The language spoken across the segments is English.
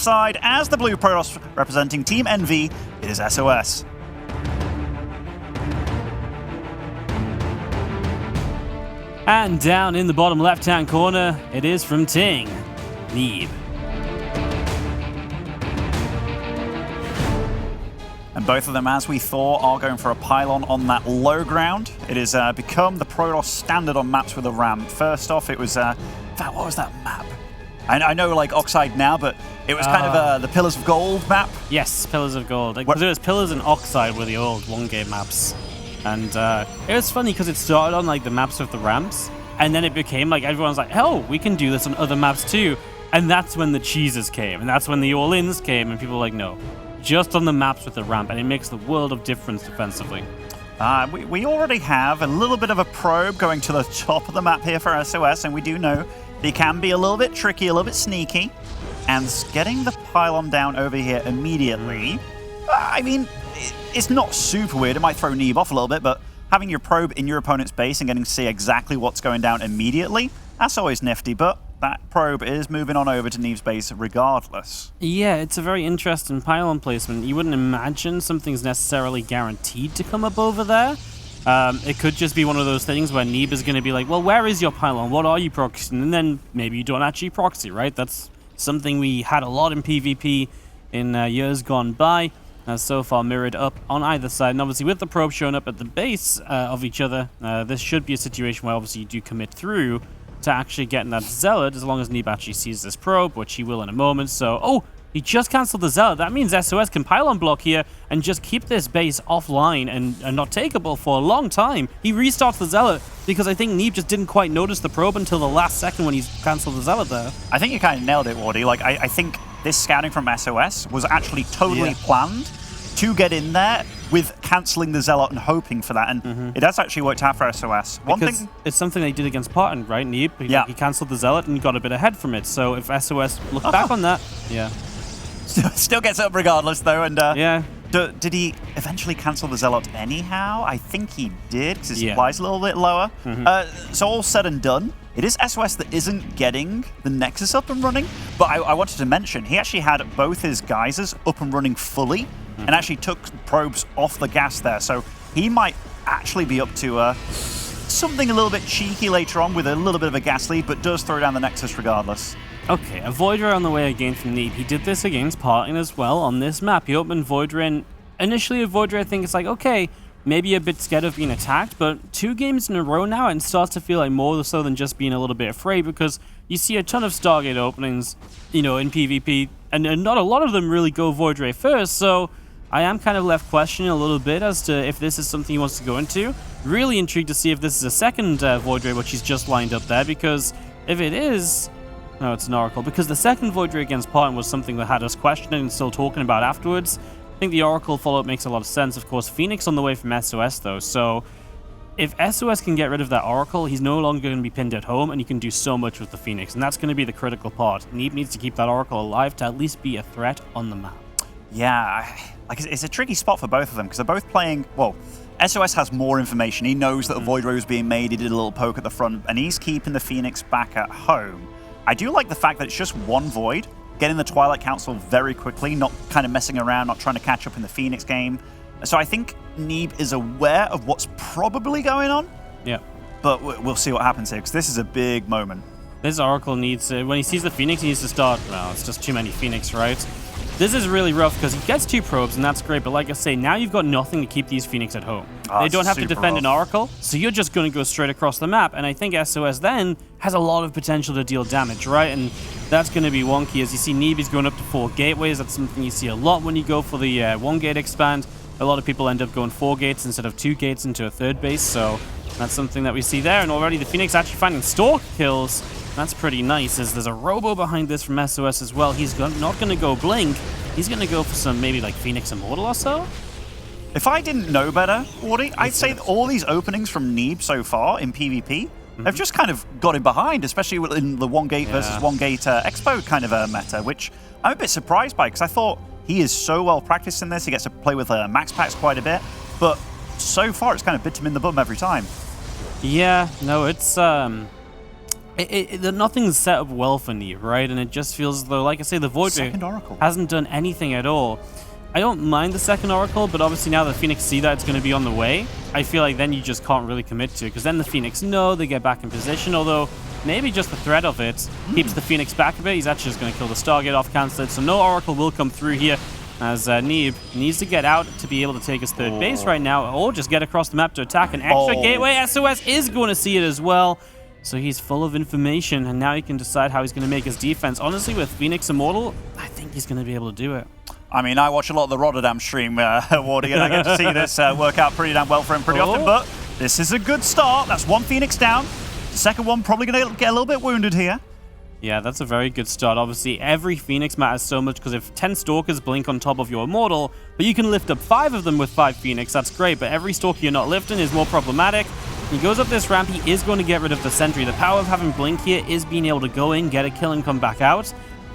side, as the blue Protoss representing Team NV, it is SOS. And down in the bottom left-hand corner, it is from Ting, Neeb. And both of them, as we thought, are going for a pylon on that low ground. It has become the Protoss standard on maps with a ramp. First off, it was, what was that map? I know, like, Oxide now, but it was kind of the Pillars of Gold map. Yes, Pillars of Gold. Because it was Pillars and Oxide were the old one-game maps. And it was funny because it started on, like, the maps with the ramps, and then it became, like, everyone's like, oh, we can do this on other maps too. And that's when the cheeses came, and that's when the all-ins came, and people were like, no. Just on the maps with the ramp, and it makes the world of difference defensively. We already have a little bit of a probe going to the top of the map here for SOS, and we do know they can be a little bit tricky, a little bit sneaky, and getting the pylon down over here immediately, I mean, it's not super weird. It might throw Neeb off a little bit, but having your probe in your opponent's base and getting to see exactly what's going down immediately, that's always nifty, but that probe is moving on over to Neeb's base regardless. Yeah, it's a very interesting pylon placement. You wouldn't imagine something's necessarily guaranteed to come up over there. It could just be one of those things where Neeb is going to be like, well, where is your pylon? What are you proxying? And then maybe you don't actually proxy, right? That's something we had a lot in PvP in years gone by. So far mirrored up on either side. And obviously with the probe showing up at the base of each other, this should be a situation where obviously you do commit through to actually getting that Zealot, as long as Neeb actually sees this probe, which he will in a moment. So, oh, he just cancelled the Zealot. That means SOS can pylon block here and just keep this base offline and not takeable for a long time. He restarts the Zealot because I think Neeb just didn't quite notice the probe until the last second when he's cancelled the Zealot there. I think you kind of nailed it, Wardy. Like, I think this scouting from SOS was actually totally planned to get in there with cancelling the Zealot and hoping for that, and it has actually worked out for SOS. It's something they did against Parton, right, Neeb? He cancelled the Zealot and got a bit ahead from it, so if SOS look back on that, Still gets up regardless, though, and did he eventually cancel the Zealot anyhow? I think he did, because his supply's a little bit lower. So all said and done, it is SOS that isn't getting the Nexus up and running, but I wanted to mention, he actually had both his geysers up and running fully, and actually took probes off the gas there. So he might actually be up to something a little bit cheeky later on with a little bit of a gas lead, but does throw down the Nexus regardless. Okay, a Void Ray on the way again from Neeb. He did this against Parton as well on this map. He opened Void Ray, and initially a Void Ray, I think it's like, okay, maybe a bit scared of being attacked, but 2 games in a row now, and starts to feel like more so than just being a little bit afraid, because you see a ton of Stargate openings, in PvP, and not a lot of them really go Void Ray first, so I am kind of left questioning a little bit as to if this is something he wants to go into. Really intrigued to see if this is a second Void Ray, which he's just lined up there, because if it is... No, it's an Oracle, because the second Void Ray against Parton was something that had us questioning and still talking about afterwards. I think the Oracle follow-up makes a lot of sense. Of course, Phoenix on the way from SOS, though, so if SOS can get rid of that Oracle, he's no longer going to be pinned at home, and he can do so much with the Phoenix, and that's going to be the critical part. Neeb needs to keep that Oracle alive to at least be a threat on the map. Yeah, like it's a tricky spot for both of them, because they're both playing, well, SOS has more information. He knows that a Void Ray was being made, he did a little poke at the front, and he's keeping the Phoenix back at home. I do like the fact that it's just one Void, getting the Twilight Council very quickly, not kind of messing around, not trying to catch up in the Phoenix game. So I think Neeb is aware of what's probably going on. Yeah. But we'll see what happens here, because this is a big moment. This Oracle needs to, when he sees the Phoenix, he needs to start, well, it's just too many Phoenix, right? This is really rough because he gets 2 probes, and that's great, but like I say, now you've got nothing to keep these Phoenix at home. They don't have to defend an Oracle, so you're just going to go straight across the map, and I think SOS then has a lot of potential to deal damage, right? And that's going to be wonky. As you see, Neeb is going up to 4 gateways. That's something you see a lot when you go for the 1-gate expand. A lot of people end up going 4 gates instead of 2 gates into a 3rd base, so that's something that we see there. And already the Phoenix actually finding Stalk kills. That's pretty nice, as there's a Robo behind this from SOS as well. He's not going to go Blink. He's going to go for some maybe like Phoenix Immortal or so. If I didn't know better, Wardy, I'd say that all these openings from Neeb so far in PvP have just kind of got him behind, especially in the 1-gate versus 1-gate expo kind of a meta, which I'm a bit surprised by, because I thought he is so well practiced in this. He gets to play with max packs quite a bit, but so far it's kind of bit him in the bum every time. Yeah, no, it's Nothing's set up well for Neeb, right? And it just feels as though, like I say, the Void Ray hasn't done anything at all. I don't mind the second Oracle, but obviously now the Phoenix see that it's going to be on the way, I feel like then you just can't really commit to it, because then the Phoenix know, they get back in position, although maybe just the threat of it keeps the Phoenix back a bit. He's actually just going to kill the Stargate off, cancel it, so no Oracle will come through here, as Neeb needs to get out to be able to take his third base right now, or just get across the map to attack an extra gateway. SOS is going to see it as well. So he's full of information, and now he can decide how he's going to make his defense. Honestly, with Phoenix Immortal, I think he's going to be able to do it. I mean, I watch a lot of the Rotterdam stream, Wardy, and I get to see this work out pretty damn well for him pretty often, but this is a good start. That's one Phoenix down. The second one probably going to get a little bit wounded here. Yeah, that's a very good start. Obviously, every Phoenix matters so much, because if 10 Stalkers blink on top of your Immortal, but you can lift up 5 of them with 5 Phoenix, that's great, but every Stalker you're not lifting is more problematic. He goes up this ramp, he is going to get rid of the Sentry. The power of having Blink here is being able to go in, get a kill, and come back out.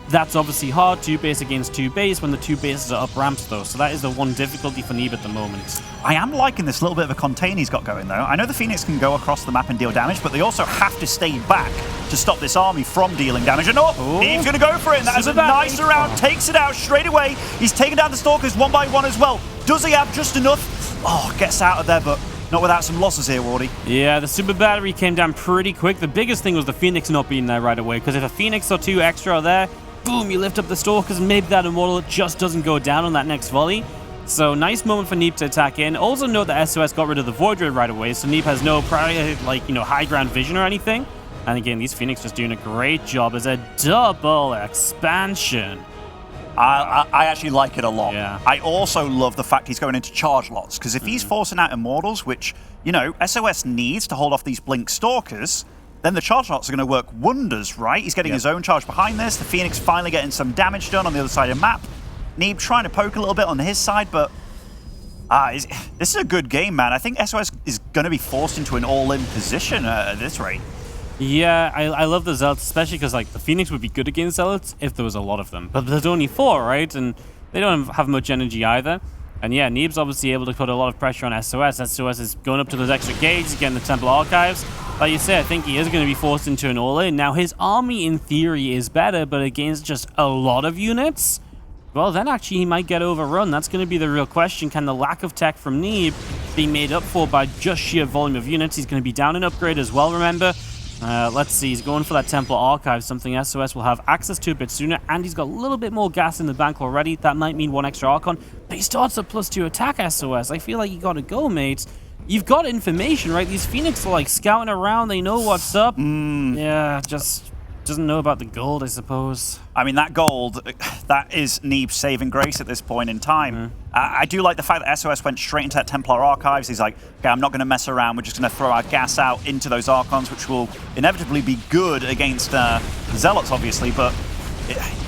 That's obviously hard, 2 base against 2 base, when the 2 bases are up ramps, though. So that is the one difficulty for Neeb at the moment. I am liking this little bit of a contain he's got going, though. I know the Phoenix can go across the map and deal damage, but they also have to stay back to stop this army from dealing damage. And Neeb's going to go for it. And that is a nice round, takes it out straight away. He's taking down the Stalkers one by one as well. Does he have just enough? Gets out of there, but not without some losses here, Wardy. Yeah, the super battery came down pretty quick. The biggest thing was the Phoenix not being there right away, because if a Phoenix or 2 extra are there, boom, you lift up the Stalkers, and maybe that Immortal just doesn't go down on that next volley. So nice moment for Neeb to attack in. Also note that SOS got rid of the Void Ray right away, so Neeb has no prior, high ground vision or anything. And again, these Phoenix just doing a great job as a double expansion. I actually like it a lot. Yeah. I also love the fact he's going into charge lots, because if he's forcing out Immortals, which, SOS needs to hold off these Blink Stalkers, then the charge lots are going to work wonders, right? He's getting his own charge behind this. The Phoenix finally getting some damage done on the other side of the map. Neeb trying to poke a little bit on his side, but this is a good game, man. I think SOS is going to be forced into an all-in position at this rate. Yeah, I love the Zealots, especially because the Phoenix would be good against Zealots if there was a lot of them. But there's only 4, right? And they don't have much energy either. And yeah, Neeb's obviously able to put a lot of pressure on SOS. SOS is going up to those extra gates, getting the Temple Archives. Like you say, I think he is going to be forced into an all-in. Now, his army, in theory, is better, but against just a lot of units, well, then actually he might get overrun. That's going to be the real question. Can the lack of tech from Neeb be made up for by just sheer volume of units? He's going to be down an upgrade as well, remember? Let's see, he's going for that Temple Archive, something SOS will have access to a bit sooner, and he's got a little bit more gas in the bank already. That might mean 1 extra Archon, but he starts a +2 attack SOS. I feel like you gotta go, mate. You've got information, right? These Phoenix are scouting around, they know what's up. Yeah, just doesn't know about the gold, I suppose. I mean, that gold, that is Neeb's saving grace at this point in time. I do like the fact that SOS went straight into that Templar Archives. He's like, okay, I'm not going to mess around. We're just going to throw our gas out into those Archons, which will inevitably be good against Zealots, obviously. But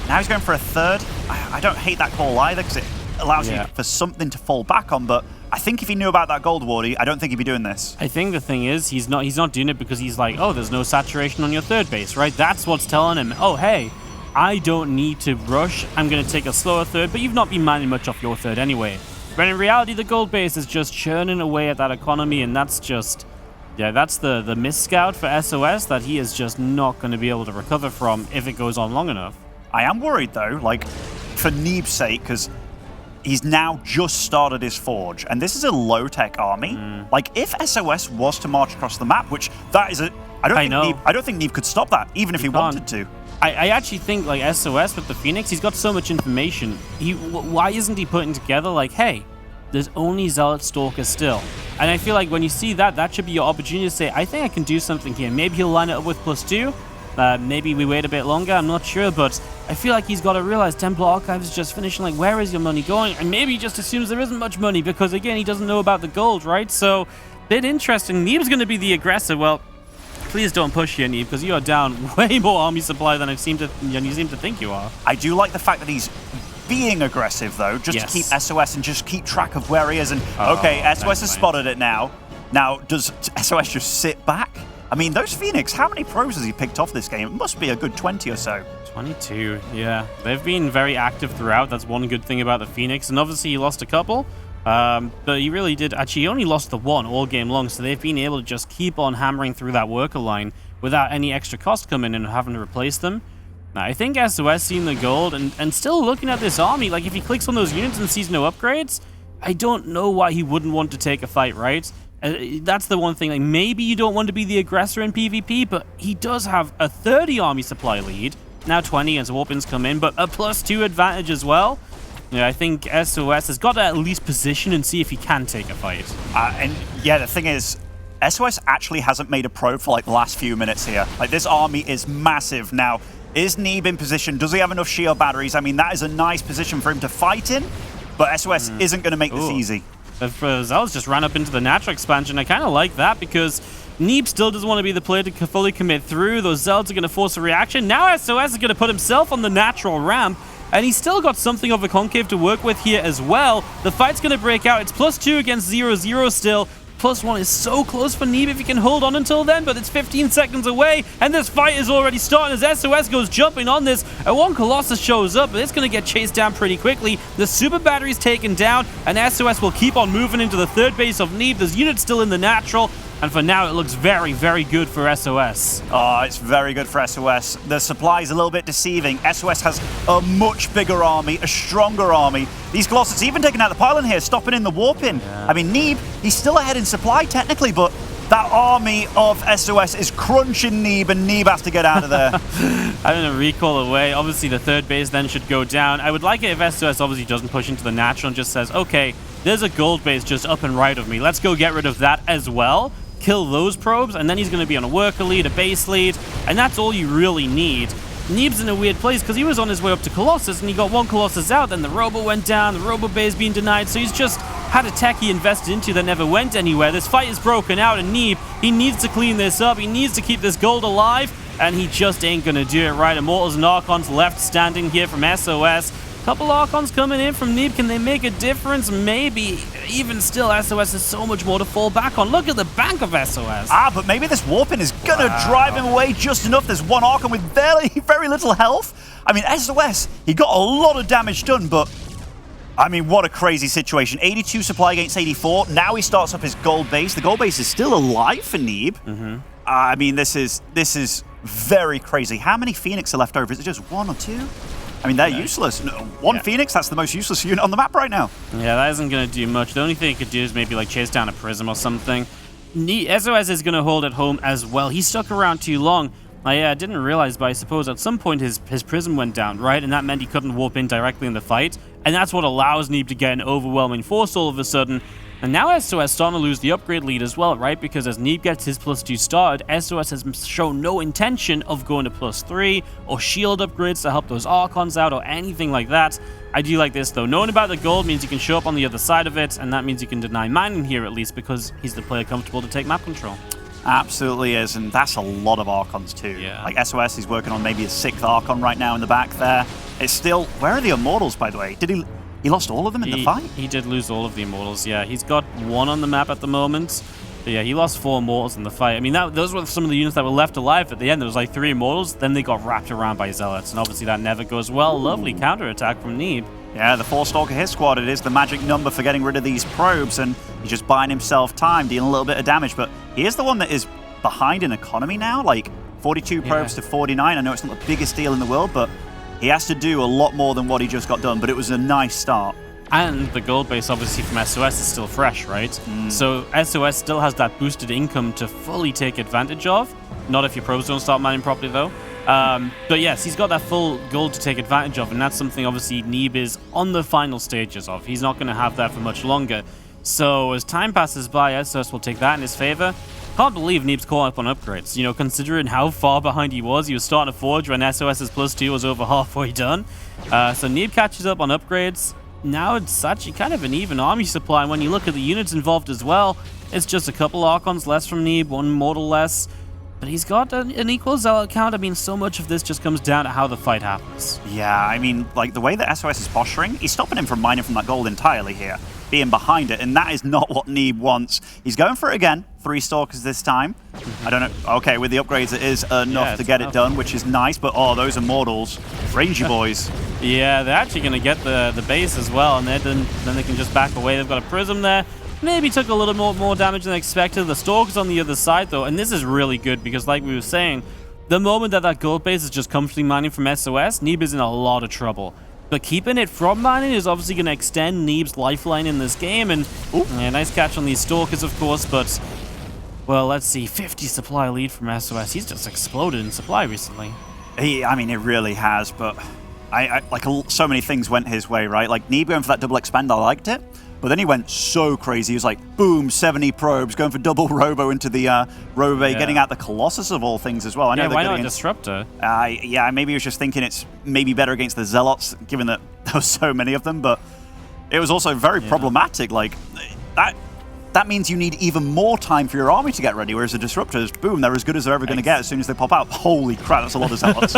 now he's going for a third. I don't hate that call either, because it allows you for something to fall back on. But I think if he knew about that gold, Wardy, I don't think he'd be doing this. I think the thing is, he's not doing it because he's like, oh, there's no saturation on your third base, right? That's what's telling him, oh, hey, I don't need to rush. I'm going to take a slower third, but you've not been mining much off your third anyway. But in reality, the gold base is just churning away at that economy, and that's just, that's the miscout for SOS that he is just not going to be able to recover from if it goes on long enough. I am worried, though, for Neeb's sake, because he's now just started his forge, and this is a low-tech army. If SOS was to march across the map, which that is I don't think Neeb could stop that, even if he wanted to. I actually think SOS with the Phoenix, he's got so much information. Why isn't he putting together hey, there's only Zealot Stalkers still? And I feel like when you see that, that should be your opportunity to say, I think I can do something here. Maybe he'll line it up with +2. Maybe we wait a bit longer, I'm not sure, but I feel like he's got to realize Templar Archives is just finishing, where is your money going? And maybe he just assumes there isn't much money because, again, he doesn't know about the gold, right? So, bit interesting. Neeb's going to be the aggressor. Well, please don't push here, Neeb, because you are down way more army supply than you seem to think you are. I do like the fact that he's being aggressive, though, just to keep SOS and just keep track of where he is. And, okay, SOS has spotted it now. Now, does SOS just sit back? I mean, those Phoenix, how many pros has he picked off this game? It must be a good 20 or so. 22, yeah. They've been very active throughout. That's one good thing about the Phoenix. And obviously, he lost a couple. But he really did. Actually, he only lost the one all game long. So they've been able to just keep on hammering through that worker line without any extra cost coming in and having to replace them. Now, I think SOS seeing the gold and still looking at this army, like if he clicks on those units and sees no upgrades, I don't know why he wouldn't want to take a fight, right? That's the one thing. Like, maybe you don't want to be the aggressor in PvP, but he does have a 30 army supply lead. Now 20 as Warpins come in, but a +2 advantage as well. Yeah, I think SOS has got to at least position and see if he can take a fight. And yeah, the thing is, SOS actually hasn't made a probe for like the last few minutes here. Like, this army is massive. Now, is Neeb in position? Does he have enough shield batteries? I mean, that is a nice position for him to fight in, but SOS isn't going to make this easy. Zealots just ran up into the natural expansion. I kind of like that because Neeb still doesn't want to be the player to fully commit through. Those Zealots are going to force a reaction. Now SOS is going to put himself on the natural ramp, and he's still got something of a concave to work with here as well. The fight's going to break out. It's +2 against 0-0 still. +1 is so close for Neeb if he can hold on until then, but it's 15 seconds away, and this fight is already starting as SOS goes jumping on this. One Colossus shows up, but it's going to get chased down pretty quickly. The super battery's taken down, and SOS will keep on moving into the third base of Neeb. There's units still in the natural, and for now, it looks very, very good for SOS. Oh, it's very good for SOS. The supply is a little bit deceiving. SOS has a much bigger army, a stronger army. These Colossus even taking out the pylon here, stopping in the warp-in. Yeah. I mean, Neeb, he's still ahead in supply technically, but that army of SOS is crunching Neeb, and Neeb has to get out of there. Having a recall away. Obviously, the third base then should go down. I would like it if SOS obviously doesn't push into the natural and just says, okay, there's a gold base just up and right of me. Let's go get rid of that as well. Kill those probes, and then he's going to be on a worker lead, a base lead, and that's all you really need. Neeb's in a weird place because he was on his way up to Colossus, and he got one Colossus out, then the Robo went down, the Robo base being denied, so he's just had a tech he invested into that never went anywhere. This fight is broken out, and Neeb, he needs to clean this up, he needs to keep this gold alive, and he just ain't going to do it right. Immortals and Archons left standing here from SOS. Couple Archons coming in from Neeb. Can they make a difference? Maybe. Even still, SOS has so much more to fall back on. Look at the bank of SOS. But maybe this warp-in is going to drive him away just enough. There's one Archon with very little health. I mean, SOS, he got a lot of damage done, but I mean, what a crazy situation. 82 supply against 84. Now he starts up his gold base. The gold base is still alive for Neeb. I mean, this is very crazy. How many Phoenix are left over? Is it just one or two? I mean, they're useless. One Phoenix, that's the most useless unit on the map right now. Yeah, that isn't going to do much. The only thing it could do is maybe like chase down a Prism or something. SOS is going to hold at home as well. He stuck around too long. I didn't realize, but I suppose at some point his Prism went down, right? And that meant he couldn't warp in directly in the fight. And that's what allows Neeb to get an overwhelming force all of a sudden. And now SOS starting to lose the upgrade lead as well, right? Because as Neeb gets his +2 started, SOS has shown no intention of going to +3 or shield upgrades to help those Archons out or anything like that. I do like this though. Knowing about the gold means you can show up on the other side of it, and that means you can deny mining here at least because he's the player comfortable to take map control. Absolutely is, and that's a lot of Archons too. Yeah. Like SOS is working on maybe his 6th Archon right now in the back there. It's still, where are the Immortals, by the way? Did he lost all of them in the fight? He did lose all of the Immortals, yeah. He's got 1 on the map at the moment. But yeah, he lost 4 Immortals in the fight. I mean, those were some of the units that were left alive at the end. There was like 3 Immortals, then they got wrapped around by Zealots, and obviously that never goes well. Ooh. Lovely counterattack from Neeb. Yeah, the 4-Stalker hit squad, it is the magic number for getting rid of these probes, and he's just buying himself time, dealing a little bit of damage. But he is the one that is behind in economy now, like 42 probes to 49. I know it's not the biggest deal in the world, but he has to do a lot more than what he just got done, but it was a nice start. And the gold base, obviously, from SOS is still fresh, right? So SOS still has that boosted income to fully take advantage of. Not if your probes don't start mining properly, though. But yes, he's got that full gold to take advantage of, and that's something, obviously, Neeb is on the final stages of. He's not going to have that for much longer. So as time passes by, SOS will take that in his favor. Can't believe Neeb's caught up on upgrades. You know, considering how far behind he was starting to forge when SOS's +2 was over halfway done. So Neeb catches up on upgrades. Now it's such kind of an even army supply, and when you look at the units involved as well, it's just a couple Archons less from Neeb, 1 Mortal less. But he's got an equal Zealot count. I mean, so much of this just comes down to how the fight happens. Yeah, I mean, like, the way that SOS is posturing, he's stopping him from mining from that gold entirely here, being behind it, and that is not what Neeb wants. He's going for it again, 3 Stalkers this time. I don't know. Okay, with the upgrades, it is enough to get it done, which is nice, but oh, those Immortals, rangy boys. Yeah, they're actually going to get the base as well, and then they can just back away. They've got a Prism there. maybe took a little more damage than expected. The Stalker's on the other side, though, and this is really good because, like we were saying, the moment that gold base is just comfortably mining from SOS, Neeb is in a lot of trouble. But keeping it from mining is obviously going to extend Neeb's lifeline in this game, and yeah, nice catch on these Stalkers, of course, but, well, let's see, 50 supply lead from SOS. He's just exploded in supply recently. I mean, it really has, but so many things went his way, right? Like, Neeb going for that double expend, I liked it. But then he went so crazy. He was like, boom, 70 probes, going for double robo into the robo bay, getting out the Colossus of all things as well. I know why not Disruptor? Yeah, maybe he was just thinking it's maybe better against the Zealots, given that there were so many of them. But it was also very problematic. Like, that means you need even more time for your army to get ready, whereas the Disruptors, boom, they're as good as they're ever going to get as soon as they pop out. Holy crap, that's a lot of Zealots.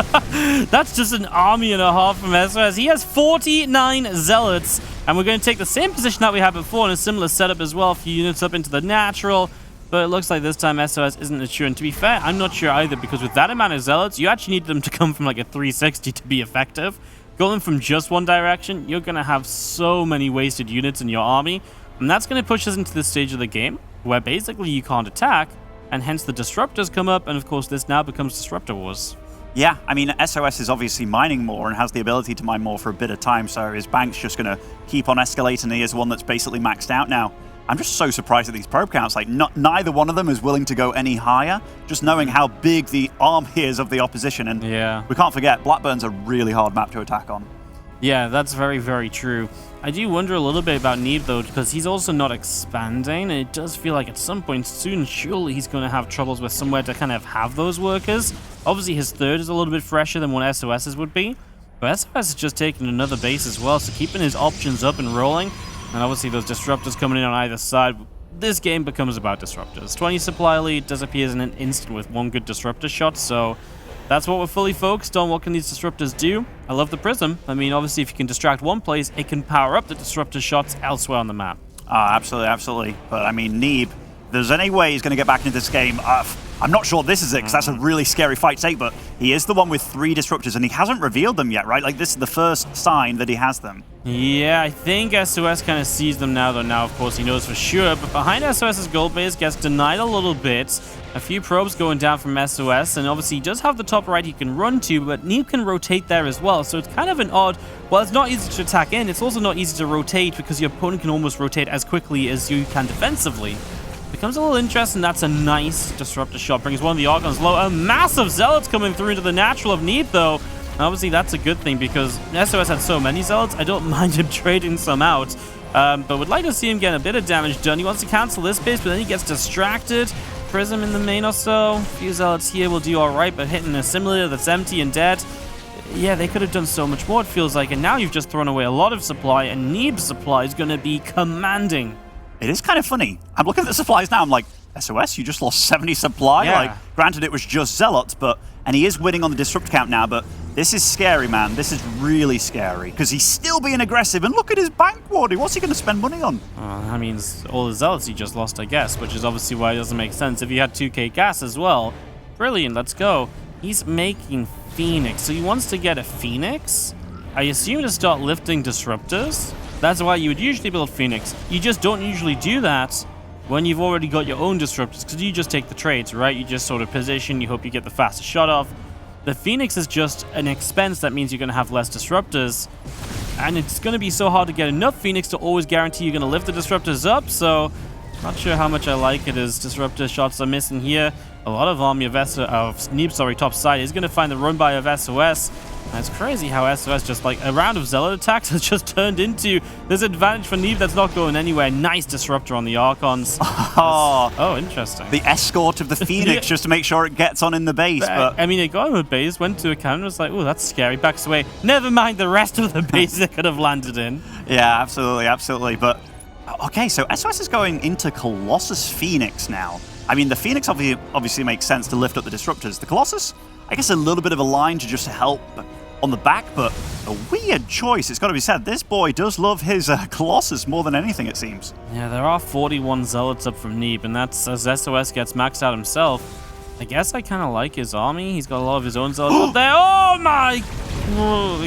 That's just an army and a half from SOS. He has 49 Zealots, and we're going to take the same position that we had before in a similar setup as well, a few units up into the natural, but it looks like this time SOS isn't as sure. And to be fair, I'm not sure either, because with that amount of Zealots, you actually need them to come from like a 360 to be effective. Going from just one direction, you're going to have so many wasted units in your army. And that's going to push us into this stage of the game where basically you can't attack, and hence the Disruptors come up, and of course this now becomes Disruptor Wars. Yeah, I mean, SOS is obviously mining more and has the ability to mine more for a bit of time, so his bank's just going to keep on escalating. He is one that's basically maxed out now. I'm just so surprised at these probe counts. Like, neither one of them is willing to go any higher, just knowing how big the army is of the opposition. And we can't forget, Blackburn's a really hard map to attack on. Yeah, that's very, very true. I do wonder a little bit about Neeb, though, because he's also not expanding, and it does feel like at some point soon, surely he's going to have troubles with somewhere to kind of have those workers. Obviously, his third is a little bit fresher than what SOS's would be, but SOS has just taken another base as well, so keeping his options up and rolling, and obviously those Disruptors coming in on either side. This game becomes about Disruptors. 20 supply lead disappears in an instant with one good Disruptor shot, so that's what we're fully focused on. What can these Disruptors do? I love the Prism. I mean, obviously, if you can distract one place, it can power up the Disruptor shots elsewhere on the map. Absolutely, absolutely. But, I mean, Neeb, if there's any way he's going to get back into this game, I'm not sure this is it, because that's a really scary fight to take, but he is the one with 3 Disruptors, and he hasn't revealed them yet, right? Like, this is the first sign that he has them. Yeah, I think SOS kind of sees them now, though. Now, of course, he knows for sure, but behind SOS's gold base gets denied a little bit. A few probes going down from SOS, and obviously he does have the top right he can run to, but Neeb can rotate there as well, so it's kind of an odd... Well, it's not easy to attack in, it's also not easy to rotate, because your opponent can almost rotate as quickly as you can defensively. Becomes a little interesting. That's a nice Disruptor shot. Brings one of the Archons low. A massive Zealots coming through into the natural of Neeb, though. And obviously, that's a good thing because SOS had so many Zealots. I don't mind him trading some out. But would like to see him get a bit of damage done. He wants to cancel this base, but then he gets distracted. Prism in the main or so. A few Zealots here will do all right, but hitting a simulator that's empty and dead. Yeah, they could have done so much more, it feels like. And now you've just thrown away a lot of supply, and Neeb's supply is going to be commanding. It is kind of funny. I'm looking at the supplies now. I'm like, SOS, you just lost 70 supply? Yeah. Like, granted, it was just Zealots, and he is winning on the Disrupt count now, but this is scary, man. This is really scary, because he's still being aggressive, and look at his bank warding. What's he going to spend money on? That means all the Zealots he just lost, I guess, which is obviously why it doesn't make sense. If he had 2k gas as well, brilliant, let's go. He's making Phoenix, so he wants to get a Phoenix? I assume to start lifting Disruptors? That's why you would usually build Phoenix. You just don't usually do that when you've already got your own Disruptors, because you just take the trades, right? You just sort of position, you hope you get the fastest shot off. The Phoenix is just an expense that means you're going to have less Disruptors, and it's going to be so hard to get enough Phoenix to always guarantee you're going to lift the Disruptors up, so not sure how much I like it as Disruptor shots are missing here. A lot of army of Neeb, top side is going to find the run by of SOS. And it's crazy how SOS just like a round of Zealot attacks has just turned into this advantage for Neeb that's not going anywhere. Nice Disruptor on the Archons. Oh, interesting. The escort of the Phoenix just to make sure it gets on in the base. But I mean, it got him a base, went to a cannon, was like, oh, that's scary, backs away. Never mind the rest of the base it could have landed in. Yeah, absolutely, absolutely. But okay, so SOS is going into Colossus Phoenix now. I mean, the Phoenix obviously makes sense to lift up the Disruptors. The Colossus, I guess a little bit of a line to just help on the back, but a weird choice, it's got to be said. This boy does love his Colossus more than anything, it seems. Yeah, there are 41 Zealots up from Neeb, and that's as SOS gets maxed out himself. I guess I kind of like his army. He's got a lot of his own Zealots up there. Oh my...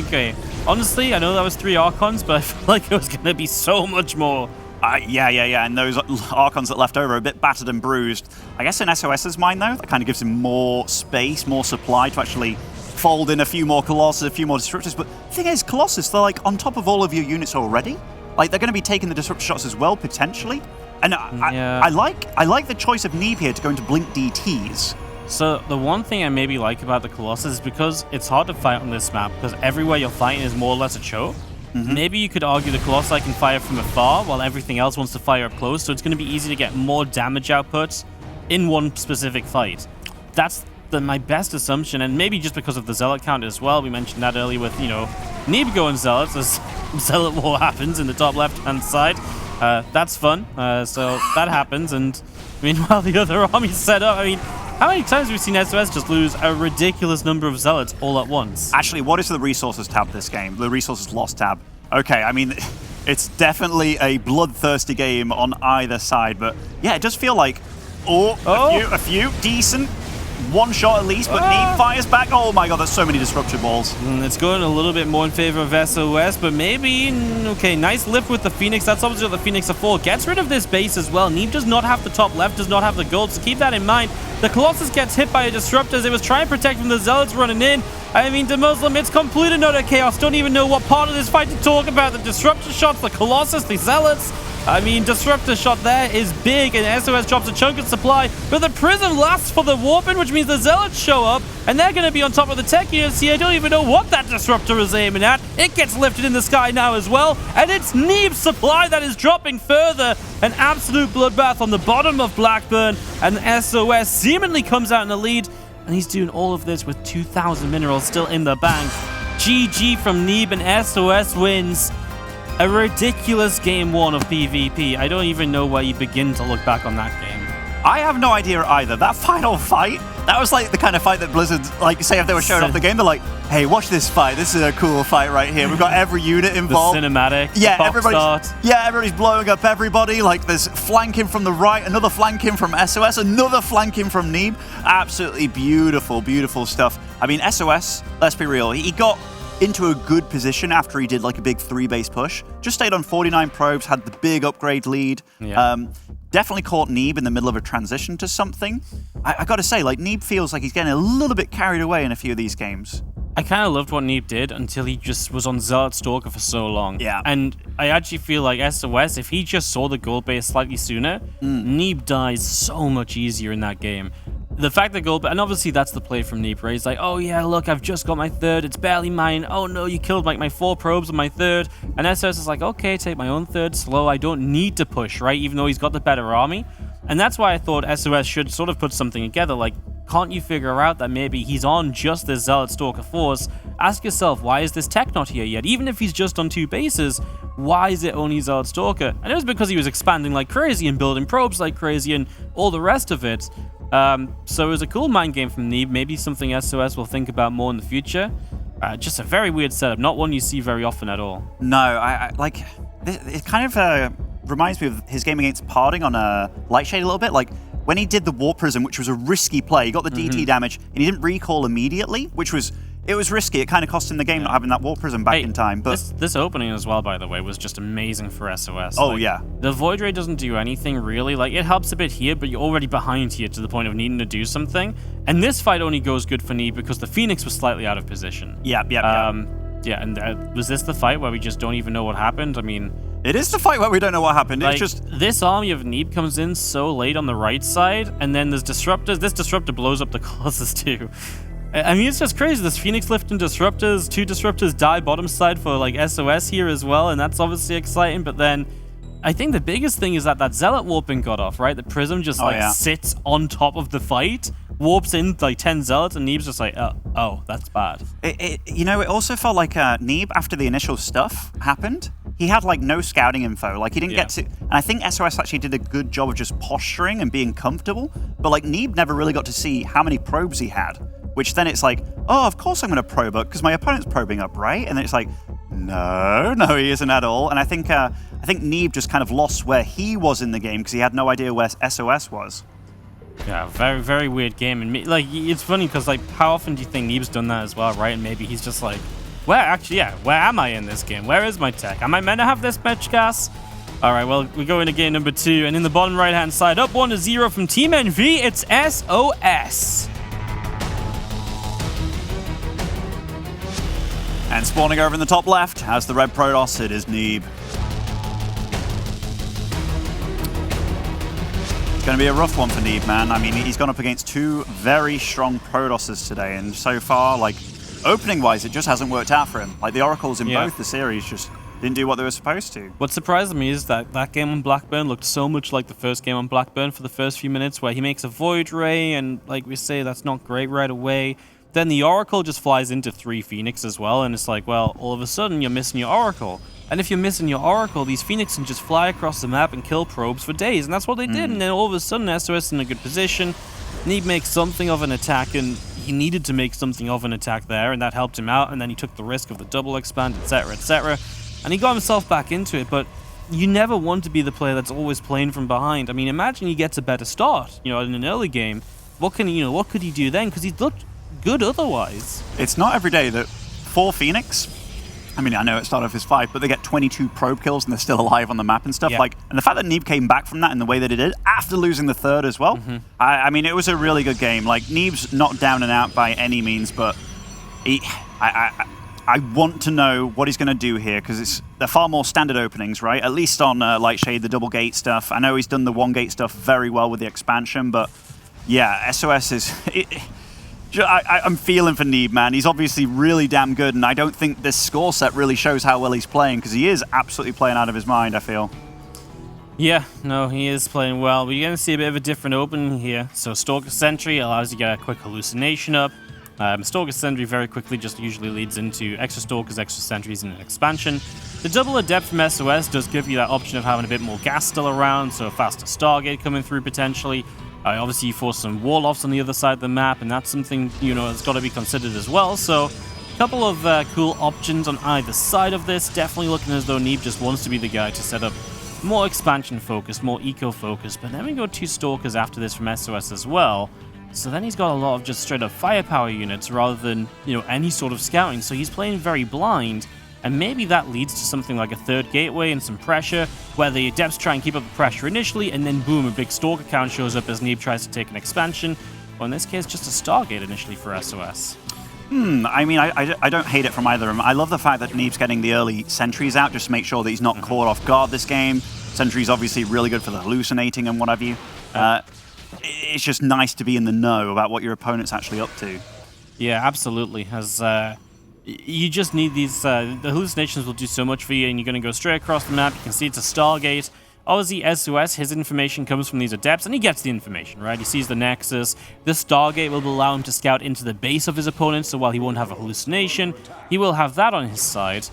Okay. Honestly, I know that was 3 Archons, but I feel like it was going to be so much more. Yeah. And those Archons that left over are a bit battered and bruised. I guess in SOS's mind, though, that kind of gives him more space, more supply to actually fold in a few more Colossus, a few more Disruptors. But the thing is, Colossus, they're like on top of all of your units already. Like, they're going to be taking the Disruptor shots as well, potentially. And I like the choice of Neeb here to go into Blink DTs. So the one thing I maybe like about the Colossus is because it's hard to fight on this map, because everywhere you're fighting is more or less a choke. Maybe you could argue the Colossi can fire from afar while everything else wants to fire up close, so it's going to be easy to get more damage output in one specific fight. That's my best assumption, and maybe just because of the Zealot count as well. We mentioned that earlier with, Neeb going Zealots as Zealot War happens in the top left-hand side. That's fun. So that happens, and meanwhile the other army's set up. I mean, how many times have we seen SOS just lose a ridiculous number of Zealots all at once? Actually, what is the resources tab this game? The resources lost tab. Okay, I mean, it's definitely a bloodthirsty game on either side, but yeah, it does feel like, a few decent. One shot at least, but Neeb fires back. Oh my god, there's so many Disruptor balls. It's going a little bit more in favor of SOS, but maybe... Okay, nice lift with the Phoenix. That's obviously what the Phoenix are for. Gets rid of this base as well. Neeb does not have the top left, does not have the gold, so keep that in mind. The Colossus gets hit by a Disruptors. It was trying to protect from the Zealots running in. I mean, the Muslim, it's complete and utter chaos. Don't even know what part of this fight to talk about. The Disruptor shots, the Colossus, the Zealots. I mean, Disruptor shot there is big, and SOS drops a chunk of supply, but the Prism lasts for the Warping, which means the Zealots show up, and they're going to be on top of the tech units here. I don't even know what that Disruptor is aiming at. It gets lifted in the sky now as well, and it's Neeb's supply that is dropping further. An absolute bloodbath on the bottom of Blackburn, and SOS seemingly comes out in the lead, and he's doing all of this with 2,000 minerals still in the bank. GG from Neeb, and SOS wins. A ridiculous game one of PvP. I don't even know where you begin to look back on that game. I have no idea either. That final fight, that was like the kind of fight that Blizzard, like, say if they were showing off the game, they're like, hey, watch this fight. This is a cool fight right here. We've got every unit involved. The cinematic, yeah, the everybody's blowing up everybody. Like, there's flanking from the right, another flanking from SOS, another flanking from Neeb. Absolutely beautiful, beautiful stuff. I mean, SOS, let's be real, he got into a good position after he did like a big 3-base push. Just stayed on 49 probes, had the big upgrade lead. Yeah. Definitely caught Neeb in the middle of a transition to something. I gotta say, like, Neeb feels like he's getting a little bit carried away in a few of these games. I kind of loved what Neeb did until he just was on Zealot Stalker for so long. Yeah. And I actually feel like SOS, if he just saw the gold base slightly sooner, Neeb dies so much easier in that game. The fact that gold, and obviously that's the play from Neeb, right? He's like, oh yeah, look, I've just got my third, it's barely mine. Oh no, you killed like my 4 probes on my third. And SOS is like, okay, take my own third, slow, I don't need to push, right? Even though he's got the better army. And that's why I thought SOS should sort of put something together. Like, can't you figure out that maybe he's on just this Zealot Stalker force? Ask yourself, why is this tech not here yet? Even if he's just on 2 bases, why is it only Zealot Stalker? And it was because he was expanding like crazy and building probes like crazy and all the rest of it. So it was a cool mind game from Neeb, maybe something SOS will think about more in the future. Just a very weird setup, not one you see very often at all. No, I like, it kind of reminds me of his game against Parding on Lightshade a little bit. Like, when he did the Warp Prism, which was a risky play, he got the DT damage, and he didn't recall immediately, which was... It was risky. It kind of cost him the game not having that Warp Prism back in time. But this opening as well, by the way, was just amazing for SOS. Oh, yeah. The Void Ray doesn't do anything, really. Like, it helps a bit here, but you're already behind here to the point of needing to do something. And this fight only goes good for Neeb because the Phoenix was slightly out of position. Yeah. Yeah, and was this the fight where we just don't even know what happened? I mean... It is the fight where we don't know what happened. Like, it's just... This army of Neeb comes in so late on the right side, and then there's Disruptors. This Disruptor blows up the Colossus, too. I mean, it's just crazy. This Phoenix lift and Disruptors, 2 Disruptors die bottom side for, like, SOS here as well, and that's obviously exciting, but then I think the biggest thing is that Zealot warping got off, right? The Prism just, sits on top of the fight, warps in, like, 10 Zealots, and Neeb's just like, oh, that's bad. It also felt like Neeb, after the initial stuff happened, he had, like, no scouting info. Like, he didn't get to... And I think SOS actually did a good job of just posturing and being comfortable, but, like, Neeb never really got to see how many probes he had. Which then it's like, oh, of course I'm going to probe up because my opponent's probing up, right? And then it's like, no, he isn't at all. And I think Neeb just kind of lost where he was in the game because he had no idea where SOS was. Yeah, very, very weird game. And like, it's funny because, like, how often do you think Neeb's done that as well, right? And maybe he's just like, where am I in this game? Where is my tech? Am I meant to have this much gas? All right, well, we go into game number 2, and in the bottom right-hand side, up 1-0 from Team NV, it's SOS. And spawning over in the top left has the red Protoss, it is Neeb. It's going to be a rough one for Neeb, man. I mean, he's gone up against 2 very strong Protosses today, and so far, like, opening-wise, it just hasn't worked out for him. Like, the Oracles in both the series just didn't do what they were supposed to. What surprised me is that that game on Blackburn looked so much like the first game on Blackburn for the first few minutes, where he makes a Void Ray, and like we say, that's not great right away. Then the Oracle just flies into 3 Phoenix as well, and it's like, well, all of a sudden you're missing your Oracle. And if you're missing your Oracle, these Phoenix can just fly across the map and kill probes for days, and that's what they did. And then all of a sudden, SOS is in a good position. Neeb makes something of an attack, and he needed to make something of an attack there, and that helped him out, and then he took the risk of the double expand, etc., etc., and he got himself back into it. But you never want to be the player that's always playing from behind. I mean, imagine he gets a better start, in an early game. What could he do then? Because he looked good otherwise. It's not every day that 4 Phoenix, I mean, I know it started off as 5, but they get 22 probe kills and they're still alive on the map and stuff. Like, and the fact that Neeb came back from that in the way that he did after losing the 3rd as well, I mean, it was a really good game. Like, Neeb's not down and out by any means, but I want to know what he's going to do here, because they're far more standard openings, right? At least on Lightshade, the double gate stuff. I know he's done the 1 gate stuff very well with the expansion, but yeah, SOS is... I'm feeling for Neeb, man. He's obviously really damn good, and I don't think this score set really shows how well he's playing, because he is absolutely playing out of his mind, I feel. Yeah, no, he is playing well, but you're going to see a bit of a different opening here. So Stalker Sentry allows you to get a quick hallucination up. Stalker Sentry very quickly just usually leads into extra Stalkers, extra Sentries in an expansion. The double Adept from SOS does give you that option of having a bit more gas still around, so a faster Stargate coming through potentially. Obviously, you force some wall-offs on the other side of the map, and that's something, that's got to be considered as well. So, a couple of cool options on either side of this. Definitely looking as though Neeb just wants to be the guy to set up more expansion-focused, more eco-focused. But then we go 2 Stalkers after this from SOS as well. So then he's got a lot of just straight-up firepower units rather than, any sort of scouting. So he's playing very blind. And maybe that leads to something like a 3rd gateway and some pressure, where the Adepts try and keep up the pressure initially, and then boom, a big Stalker count shows up as Neeb tries to take an expansion. Well, in this case, just a Stargate initially for SOS. I mean, I don't hate it from either of them. I love the fact that Neeb's getting the early Sentries out just to make sure that he's not caught off guard this game. Sentry's obviously really good for the hallucinating and what have you. It's just nice to be in the know about what your opponent's actually up to. Yeah, absolutely. As you just need these, the hallucinations will do so much for you, and you're going to go straight across the map. You can see it's a Stargate. Obviously, SOS, his information comes from these Adepts, and he gets the information, right? He sees the Nexus. The Stargate will allow him to scout into the base of his opponent, so while he won't have a hallucination, he will have that on his side.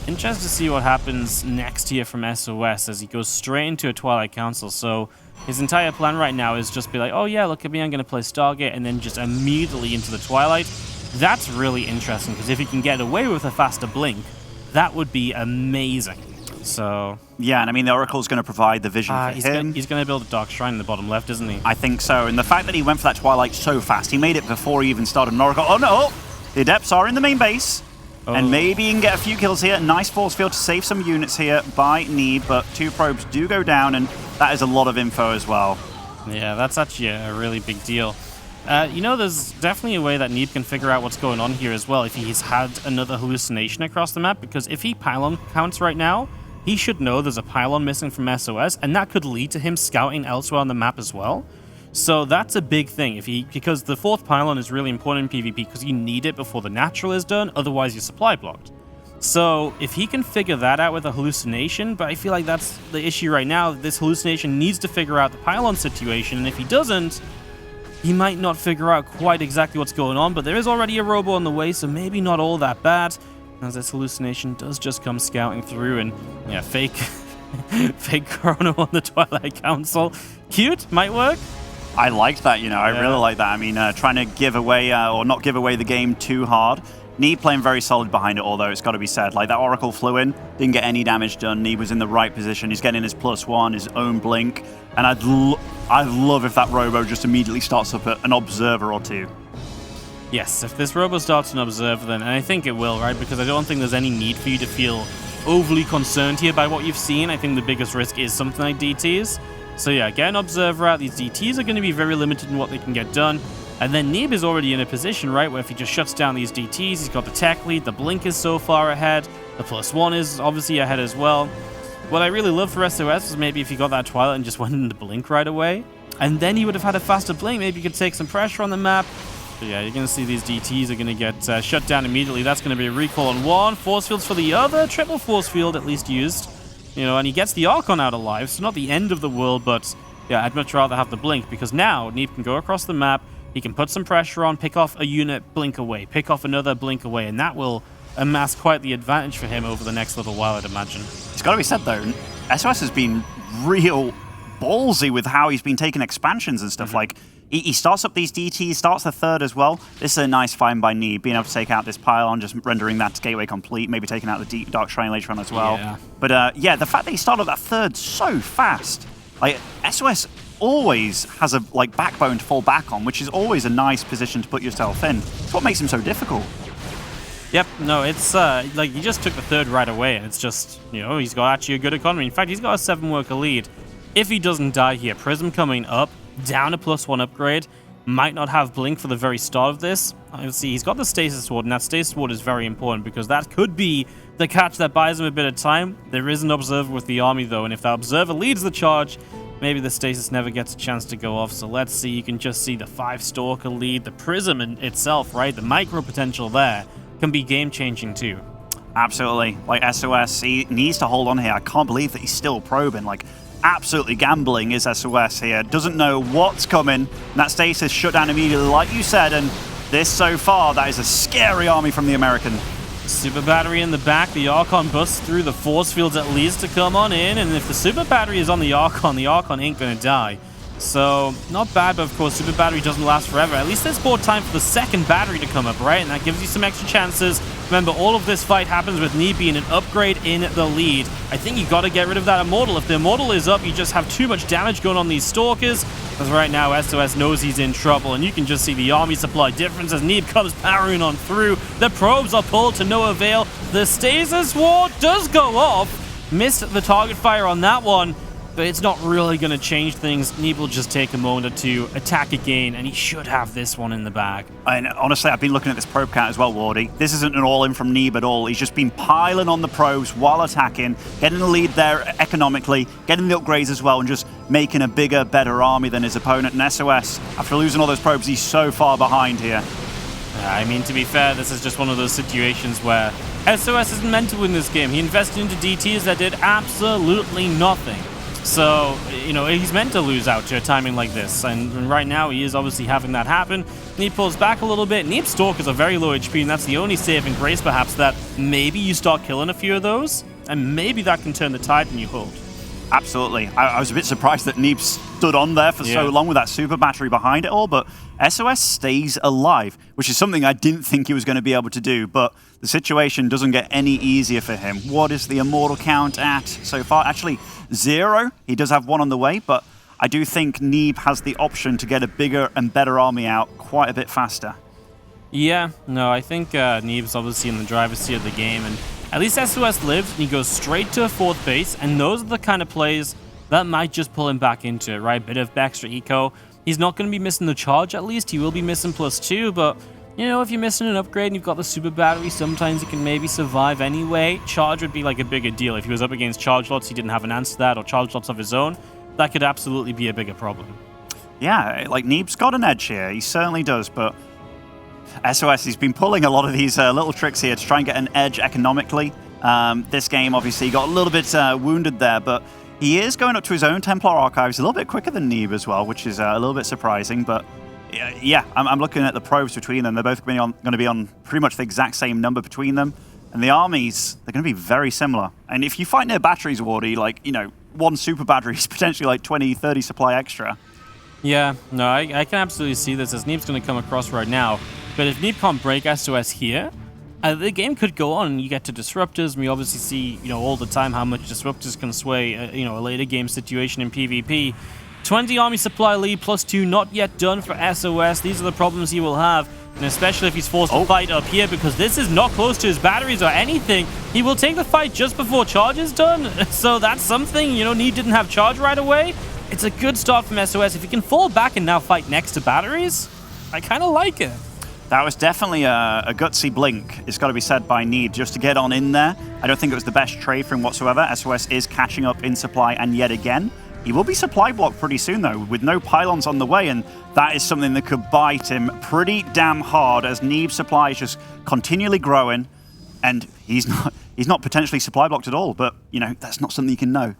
Interested to see what happens next here from SOS as he goes straight into a Twilight Council. So his entire plan right now is just be like, oh yeah, look at me, I'm going to play Stargate, and then just immediately into the Twilight. That's really interesting, because if he can get away with a faster blink, that would be amazing. So yeah, and I mean, the Oracle's going to provide the vision for him. He's going to build a Dark Shrine in the bottom left, isn't he? I think so, and the fact that he went for that Twilight so fast, he made it before he even started an Oracle. Oh no! The Adepts are in the main base, and maybe he can get a few kills here. Nice force field to save some units here by Neeb, but 2 probes do go down, and that is a lot of info as well. Yeah, that's actually a really big deal. There's definitely a way that Neeb can figure out what's going on here as well if he's had another hallucination across the map, because if he pylon counts right now, he should know there's a pylon missing from SOS, and that could lead to him scouting elsewhere on the map as well. So that's a big thing, because the 4th pylon is really important in PvP, because you need it before the natural is done, otherwise you're supply blocked. So if he can figure that out with a hallucination, but I feel like that's the issue right now, this hallucination needs to figure out the pylon situation, and if he doesn't, he might not figure out quite exactly what's going on, but there is already a robo on the way, so maybe not all that bad, as this hallucination does just come scouting through, and yeah, fake Chrono on the Twilight Council. Cute, might work. I liked that, I really like that. I mean, trying to give away, or not give away the game too hard. Neeb playing very solid behind it, although it's got to be said. Like, that Oracle flew in, didn't get any damage done. Neeb was in the right position. He's getting his +1, his own blink. And I'd love if that Robo just immediately starts up an Observer or 2. Yes, if this Robo starts an Observer, then, and I think it will, right? Because I don't think there's any need for you to feel overly concerned here by what you've seen. I think the biggest risk is something like DTs. So yeah, get an observer out. These DTs are going to be very limited in what they can get done. And then Neeb is already in a position, right, where if he just shuts down these DTs, he's got the tech lead, the blink is so far ahead, the +1 is obviously ahead as well. What I really love for SOS is maybe if he got that Twilight and just went into blink right away, and then he would have had a faster blink, maybe he could take some pressure on the map. But yeah, you're going to see these DTs are going to get shut down immediately. That's going to be a recall on one, force fields for the other, triple force field at least used. You know, and he gets the Archon out alive, so not the end of the world, but yeah, I'd much rather have the blink, because now Neeb can go across the map, he can put some pressure on, pick off a unit, blink away, pick off another, blink away, and that will amass quite the advantage for him over the next little while, I'd imagine. It's got to be said, though, SOS has been real ballsy with how he's been taking expansions and stuff. Like, he starts up these DTs, starts the third as well. This is a nice find by Neeb, being able to take out this pylon, just rendering that gateway complete, maybe taking out the deep dark shrine later on as well. Yeah. But yeah, the fact that he started that third so fast, like, SOS always has a backbone to fall back on, which is always a nice position to put yourself in. It's what makes him so difficult. Yep, no, it's like he just took the third right away, and it's just, you know, he's got actually a good economy. In fact, he's got a 7-worker lead. If he doesn't die here, Prism coming up, down a +1 upgrade, might not have blink for the very start of this. Obviously, he's got the stasis ward, and that stasis ward is very important because that could be the catch that buys him a bit of time. There is an observer with the army, though, and if that observer leads the charge, maybe the stasis never gets a chance to go off. So let's see. You can just see the 5-stalker lead, the Prism in itself, right? The micro potential there can be game-changing too. Absolutely. Like, SOS, he needs to hold on here. I can't believe that he's still probing. Like, absolutely gambling is SOS here. Doesn't know what's coming. And that stasis shut down immediately, like you said. And this so far, that is a scary army from the American. Super battery in the back. The Archon busts through the force fields at least to come on in. And if the super battery is on the Archon ain't going to die. So, not bad, but of course, super battery doesn't last forever. At least there's more time for the second battery to come up, right? And that gives you some extra chances. Remember, all of this fight happens with Neeb being an upgrade in the lead. I think you got to get rid of that Immortal. If the Immortal is up, you just have too much damage going on these Stalkers. Because right now, SOS knows he's in trouble. And you can just see the army supply difference as Neeb comes powering on through. The probes are pulled to no avail. The stasis ward does go off. Missed the target fire on that one. But it's not really going to change things. Neeb will just take a moment or two, attack again, and he should have this one in the bag. And honestly, I've been looking at this probe count as well, Wardy. This isn't an all-in from Neeb at all. He's just been piling on the probes while attacking, getting the lead there economically, getting the upgrades as well, and just making a bigger, better army than his opponent. And SOS, after losing all those probes, he's so far behind here. I mean, to be fair, this is just one of those situations where SOS isn't meant to win this game. He invested into DTs that did absolutely nothing. So, you know, he's meant to lose out to a timing like this, and right now he is obviously having that happen. Neeb pulls back a little bit. Neeb's Stalkers are very low HP, and that's the only saving grace, perhaps, that maybe you start killing a few of those, and maybe that can turn the tide when you hold. Absolutely. I was a bit surprised that Neeb stood on there for so long with that super battery behind it all, but SOS stays alive, which is something I didn't think he was going to be able to do, but the situation doesn't get any easier for him. What is the Immortal count at so far? Actually, 0. He does have 1 on the way, but I do think Neeb has the option to get a bigger and better army out quite a bit faster. Yeah, no, I think Neeb's obviously in the driver's seat of the game, and at least SOS lives, and he goes straight to a 4th base, and those are the kind of plays that might just pull him back into it, right? Bit of extra eco. He's not going to be missing the charge, at least. He will be missing +2, but, you know, if you're missing an upgrade and you've got the super battery, sometimes it can maybe survive anyway. Charge would be like a bigger deal. If he was up against charge lots, he didn't have an answer to that, or charge lots of his own, that could absolutely be a bigger problem. Yeah, like, Neeb's got an edge here. He certainly does, but SOS, he's been pulling a lot of these little tricks here to try and get an edge economically. This game, obviously, got a little bit wounded there, but he is going up to his own Templar Archives a little bit quicker than Neeb as well, which is a little bit surprising. But yeah, I'm looking at the probes between them. They're both going to be on pretty much the exact same number between them. And the armies, they're going to be very similar. And if you fight near batteries, Wardy, like, you know, 1 super battery is potentially like 20, 30 supply extra. Yeah, no, I can absolutely see this as Neeb's going to come across right now. But if Neeb can't break SOS here, the game could go on, and you get to disruptors, and we obviously see, you know, all the time how much disruptors can sway, you know, a later game situation in PvP. 20 army supply lead +2 not yet done for SOS. These are the problems he will have. And especially if he's forced to fight up here, because this is not close to his batteries or anything. He will take the fight just before charge is done. So that's something, you know, Neeb didn't have charge right away. It's a good start from SOS. If he can fall back and now fight next to batteries, I kind of like it. That was definitely a gutsy blink, it's got to be said, by Neeb, just to get on in there. I don't think it was the best trade for him whatsoever. SOS is catching up in supply, and yet again, he will be supply blocked pretty soon, though, with no pylons on the way, and that is something that could bite him pretty damn hard as Neeb's supply is just continually growing, and he's not potentially supply blocked at all, but, you know, that's not something you can know.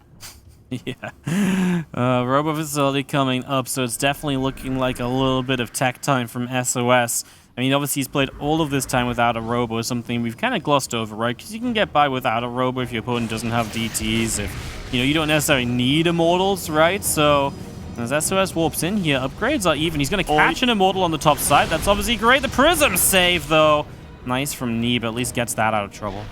Yeah. Robo facility coming up, so it's definitely looking like a little bit of tech time from SOS. I mean, obviously, he's played all of this time without a Robo, something we've kind of glossed over, right? Because you can get by without a Robo if your opponent doesn't have DTs, if, you know, you don't necessarily need Immortals, right? So, as SOS warps in here, upgrades are even. He's going to catch an Immortal on the top side. That's obviously great. The Prism save, though. Nice from Neeb, at least gets that out of trouble.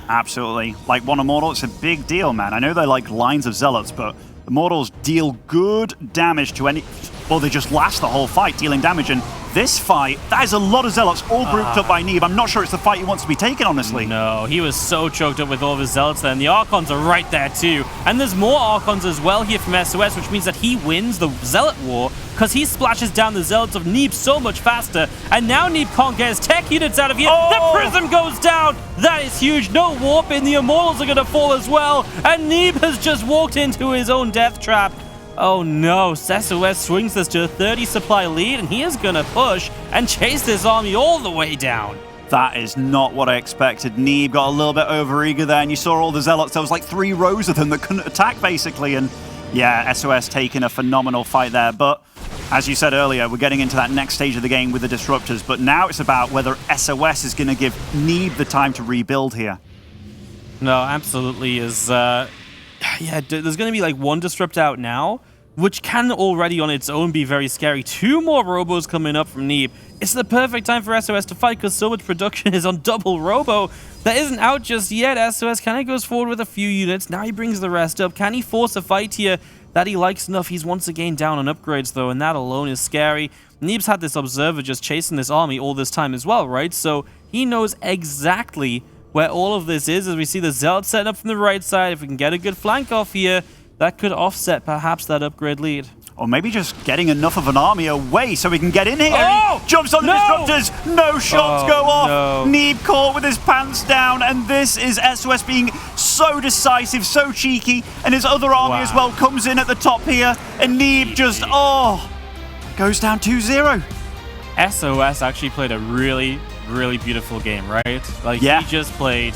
Absolutely. Like, one Immortal, it's a big deal, man. I know they're like lines of Zealots, but Immortals deal good damage to any... Well, they just last the whole fight, dealing damage, and this fight, that is a lot of Zealots all grouped up by Neeb. I'm not sure it's the fight he wants to be taking, honestly. No, he was so choked up with all of his Zealots there, and the Archons are right there too. And there's more Archons as well here from SOS, which means that he wins the Zealot war, because he splashes down the Zealots of Neeb so much faster, and now Neeb can't get his tech units out of here. The Prism goes down! That is huge. No warp in. The Immortals are going to fall as well, and Neeb has just walked into his own death trap. Oh no, SOS swings this to a 30 supply lead, and he is going to push and chase this army all the way down. That is not what I expected. Neeb got a little bit overeager there, and you saw all the Zealots. There was like 3 rows of them that couldn't attack, basically. And yeah, SOS taking a phenomenal fight there. But as you said earlier, we're getting into that next stage of the game with the Disruptors. But now it's about whether SOS is going to give Neeb the time to rebuild here. No, absolutely is... Yeah, there's going to be like 1 Disrupt out now, which can already on its own be very scary. 2 more Robos coming up from Neeb. It's the perfect time for SOS to fight because so much production is on double Robo. That isn't out just yet. SOS kind of goes forward with a few units. Now he brings the rest up. Can he force a fight here that he likes enough? He's once again down on upgrades though, and that alone is scary. Neeb's had this Observer just chasing this army all this time as well, right? So he knows exactly where all of this is, as we see the Zealot setting up from the right side. If we can get a good flank off here, that could offset perhaps that upgrade lead. Or maybe just getting enough of an army away so we can get in here. Oh! He jumps on the Disruptors. No shots go off. No. Neeb caught with his pants down, and this is SOS being so decisive, so cheeky, and his other army as well comes in at the top here, and Neeb just, goes down 2-0. SOS actually played a really beautiful game, right? Like, he just played